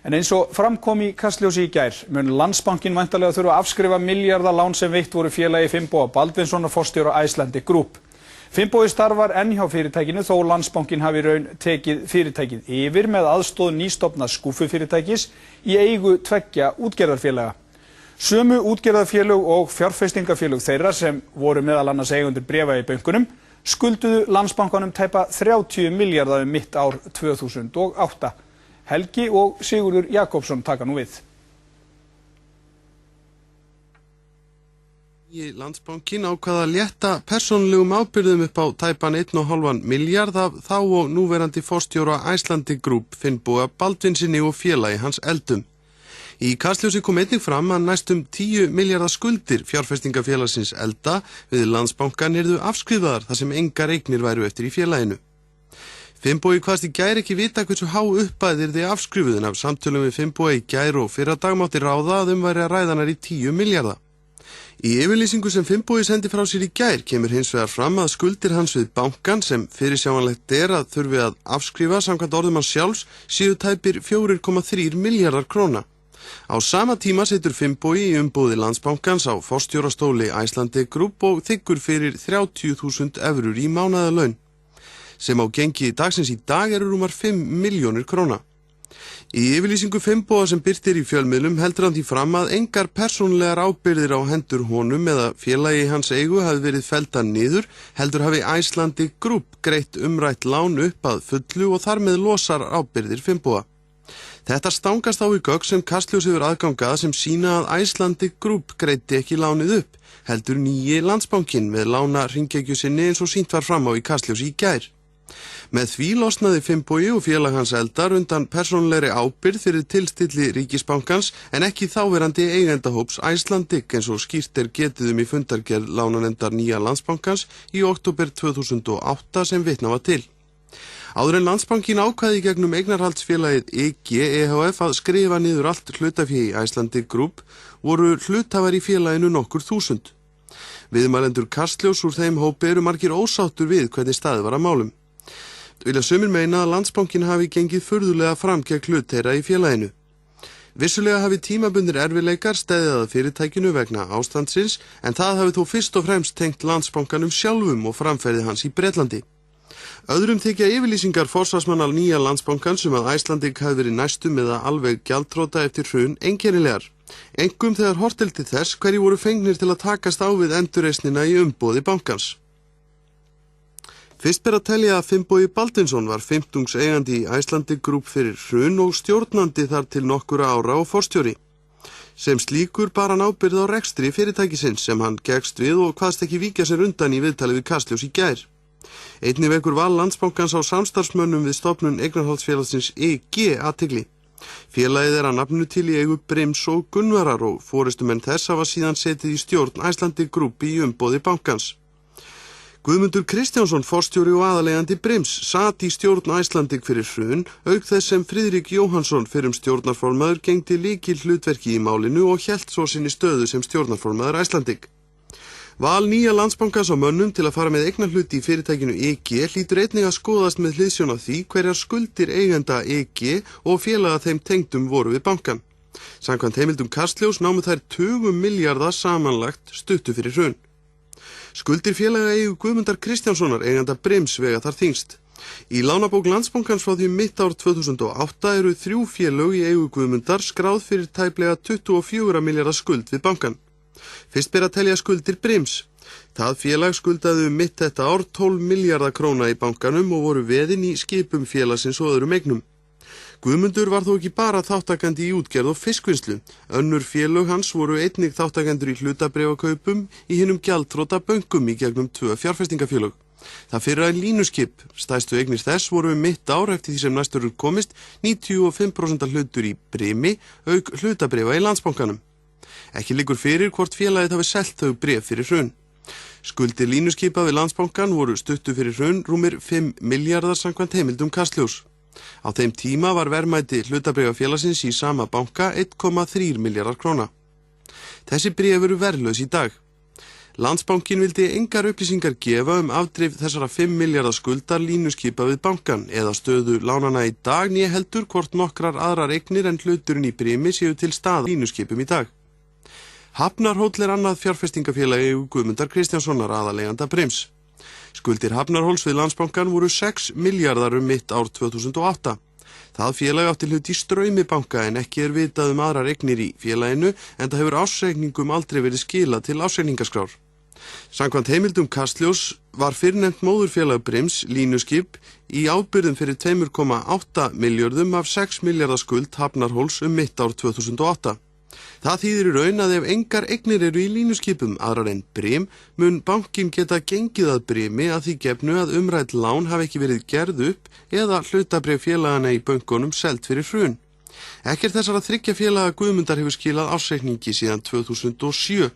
En eins og framkom í Kastljósi í gær mun Landsbankinn væntanlega þurfa að afskrifa milljarða lán sem veitt voru félagi Finnboga Baldvinssonar forstjóra Icelandic Group. Finnbogi starfar enn hjá fyrirtækinu þó Landsbankinn hafi í raun tekið fyrirtækið yfir með aðstoð nýstofnað skúffufyrirtækis í eigu 2 útgerðarfélaga. Sömu útgerðarfélög og fjárfestingafélög þeirra sem voru meðal annars eigendur bréfa í bönkunum skulduðu Landsbankanum tæpa 30 milljarða mitt ár 2008. Helgi og Sigurður Jakobsson taka nú við. Landsbankinn ákvað að létta persónulegum ábyrgðum upp á tæpan 1,5 milljarð af þá og núverandi forstjóra Icelandic Group Finnboga Baldvinssyni og félagi hans Eldum. Í Kastljósi kom einnig fram að næstum 10 milljarða skuldir fjárfestingafélagsins Elda við Landsbankann yrðu afskrifaðar þar sem engar eignir væru eftir í félaginu. Finnbogi kvaðst í gær ekki vita hversu há upphæð yrði afskrifuð en af samtölum við Finnboga í gær og fyrradag mátti ráða að væri að ræða hana í 10 milljarða. Í yfirlýsingu sem Finnbogi sendi frá sér í gær kemur hins vegar fram að skuldir hans við bankann sem fyrirsjáanlegt að þurfi að afskrifa samkvæmt orðum hans sjálfs séu tæpir 4,3 milljarðar króna. Á sama tíma situr Finnbogi í umboði Landsbankans á forstjórastóli Icelandic Group og þiggur fyrir 30.000 evrur í mánaðarlaun, sem á gengi dagsins í dag eru rúmar 5 milljónir króna. Í yfirlýsingu Finnboga sem birtir í fjölmiðlum heldur hann því fram að engar persónulegar ábyrgðir á hendur honum eða félagi hans eigu hafi verið felldar niður, heldur hafi Icelandic Group greitt umrætt lán upp að fullu og þar með losar ábyrgðir Finnboga. Þetta stangast á í gögn sem Kastljós hefur aðgangað sem sýna að Icelandic Group greitti ekki lánið upp, heldur nýji Landsbankinn með lána hringekju sinni eins og sýnt var fram á í Kastljósi í gær. Með því losnaði Finnbogi og félag hans Eldar undan persónulegri ábyrgð fyrir tilstilli ríkisbankans en ekki þáverandi eigendahóps Icelandic eins og skýrt getið í fundargerð lánanefndar nýja Landsbankans í október 2008 sem vitnað var til. Áður en Landsbankinn ákvaði gegnum eignarhaldsfélagið EG EHF að skrifa niður allt hlutafé í Icelandic Group voru hluthafar í félaginu nokkur þúsund. Viðmælendur Kastljós úr þeim hópi eru margir ósáttur við hvernig staðið var að málum. Vilja sumir meina að Landsbankinn hafi gengið furðulega fram gegn hlut þeirra í félaginu. Vissulega hafi tímabundnir erfiðleikar steðið að fyrirtækinu vegna ástandsins en það hafi þó fyrst og fremst tengt Landsbankanum sjálfum og framferði hans í Bretlandi. Öðrum þykja yfirlýsingar forsvarsmanna nýja Landsbankans að Icelandic hafi verið næstum eða alveg gjaldþrota eftir hrun einkennilegar. Einkum þegar horft til þess hverjir voru fengnir til að takast á við endurreisnina í umboði bankans. Fyrst ber að telja að Finnbogi Baldvinsson var 50 eigandi í Icelandic Group fyrir hrun og stjórnandi þar til nokkura ára og forstjóri. Sem slíkur bar hann ábyrgð á rekstri fyrirtækisins sem hann gekkst við og kvaðst ekki víkja sér undan í viðtali við Kastljós í gær. Einnig vekur val Landsbankans á samstarfsmönnum við stofnun eignarhaldsfélagsins EG athygli. Félagið að nafninu til í eigu Brims og Gunnvarar og forystumenn þess hafa síðan setið í stjórn Icelandic Group í umboði bankans. Guðmundur Kristjánsson, forstjóri og aðaleigandi Brims, sat í stjórn Icelandic fyrir hrun, auk þess sem Friðrik Jóhannsson fyrrum stjórnarformaður gegndi lykil hlutverki í málinu og hélt svo sinni stöðu sem stjórnarformaður Icelandic. Val nýja Landsbankans á mönnum til að fara með eignarhluti í fyrirtækinu EG hlýtur einnig að skoðast með hliðsjón af því hverjar skuldir eigenda EG og félaga þeim tengdum voru við bankan. Samkvæmt heimildum Kastljós námu þær 20 milljarða samanlagt stuttu fyrir hrun. Skuldir félaga eigu Guðmundar Kristjánssonar eiganda Brims vega þar þyngst. Í lánabók Landsbankans frá því mitt ár 2008 eru 3 félög í eigu Guðmundar skráð fyrir tæplega 24 milljarða skuld við bankan. Fyrst ber að telja skuldir Brims. Það félag skuldaði mitt þetta ár 12 milljarða króna í bankanum og voru veðin í skipum félagsins og öðrum eignum. Guðmundur var þó ekki bara þáttakandi í útgerð og fiskvinnslu. Önnur félög hans voru einnig þáttakendur í hlutabréfakaupum í hinum gjaldþrota bönkum í gegnum 2 fjárfestingafélög. Það fyrra en línuskip, stærstu eignir þess voru mitt ár eftir því sem næstur komist 95% hlutur í Brimi auk hlutabréfa í Landsbankanum. Ekki liggur fyrir hvort félagið hafi selt þau bréf fyrir hrun. Skuldir línuskipa við Landsbankan voru stuttu fyrir hrun rúmir 5 milljarðar samkvæmt heimildum Kastljós. Á þeim tíma var verðmæti hlutabréfafélagsins í sama banka 1,3 milljarðar króna. Þessi bréf eru verðlaus í dag. Landsbankinn vildi engar upplýsingar gefa afdrif þessara 5 milljarða skuldar línuskipa við bankan eða stöðu lánana í dag né heldur hvort nokkrar aðrar eignir en hluturinn í Brimi séu til staðar línuskipum í dag. Hafnarhóll annað fjárfestingafélagi Guðmundar Kristjánssonar aðaleiganda Brims. Skuldir Hafnarhólls við Landsbankann voru 6 milljarðar mitt ár 2008. Það félag átti hlut í Straumi banka en ekki vitað aðrar eignir í félaginu enda hefur ársreikningum aldrei verið skilað til ársreikningaskrár. Samkvæmt heimildum Kastljós var fyrrnefnt móðurfélag Brims línuskip í ábyrgðum fyrir 2,8 milljörðum af 6 milljarða skuld Hafnarhólls mitt ár 2008. Það þýðir í raun að ef engar eignir eru í línuskipum aðrar en Brim mun bankinn geta gengið að Brimi að því gefnu að umrædd lán hafi ekki verið gerð upp eða hlutabréf félagana í bönkunum selt fyrir hrun. Ekkert þessara 3 félaga Guðmundar hefur skilað ársreikningi síðan 2007.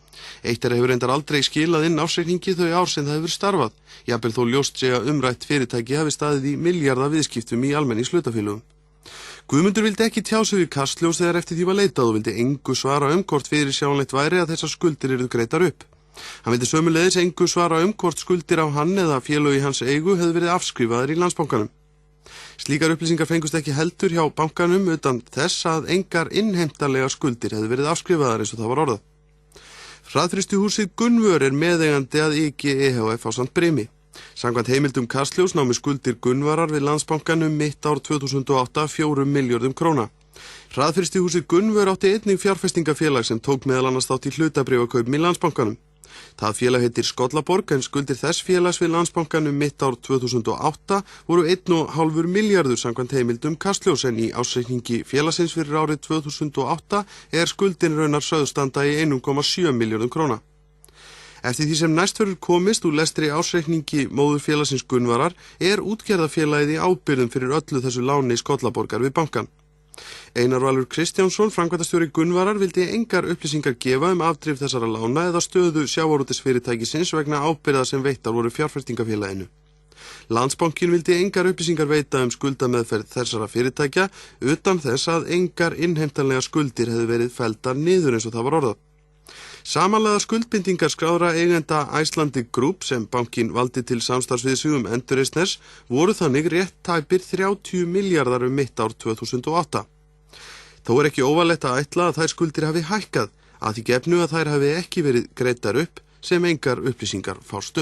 Eitt hefur reyndar aldrei skilað inn ársreikningi þau ár sem það hefur starfað. Jafnvel þó ljóst sé að umrætt fyrirtæki hafi staðið í milljarða viðskiptum í almenningshlutafélögum. Guðmundur vildi ekki tjá sig við Kastljós þegar eftir því var leitað og vildi engu svara hvort fyrirsjáanlegt væri að þessar skuldir yrðu greiddar upp. Hann vildi sömuleiðis engu svara hvort skuldir á hann eða félög í hans eigu hefðu verið afskrifaðar í Landsbankanum. Slíkar upplýsingar fengust ekki heldur hjá bankanum utan þess að engar innheimtanlegar skuldir hefðu verið afskrifaðar eins og það var orðað. Hraðfrystihúsið Gunnvör meðeigandi að IG EHF ásamt Brimi. Samkvæmt heimildum Kastljós námu skuldir Gunnvarar við Landsbankanum mitt ár 2008 4 milljörðum króna. Hraðfrystihúsið Gunnvör átti einnig fjárfestingafélag sem tók meðal annars þátt í hlutabréfakaupum í Landsbankanum. Það félag heitir Skollaborg en skuldir þess félags við Landsbankanum mitt ár 2008 voru 1,5 milljarður samkvæmt heimildum Kastljós en í ársreikningi félagsins fyrir árið 2008 skuldin raunar sögðstanda í 1,7 milljörðum króna. Eftir því sem næst verður komist úr lestri ársreikningi móðurfélagsins Gunnvarar útgerðarfélagið í ábyrgðum fyrir öllu þessu láni Skollaborgar við bankan. Einar Valur Kristjánsson, framkvæmdastjóri Gunnvarar, vildi engar upplýsingar gefa afdrif þessara lána eða stöðu sjávarútvegsfyrirtækisins vegna ábyrgða sem veittar voru fjárfestingafélaginu. Landsbankinn vildi engar upplýsingar veita skuldameðferð þessara fyrirtækja utan þess að engar innheimtanlegar skuldir hefðu verið felldar niður eins og það var orðað. Samanlagðar skuldbindingar skráðra eigenda Icelandic Group sem bankinn valdi til samstarfs við sig endurreisn voru þannig rétt tæpir 30 milljarðar mitt ár 2008. Þó ekki óvarlegt að ætla að þær skuldir hafi hækkað að því gefnu að þær hafi ekki verið greiddar upp sem engar upplýsingar fást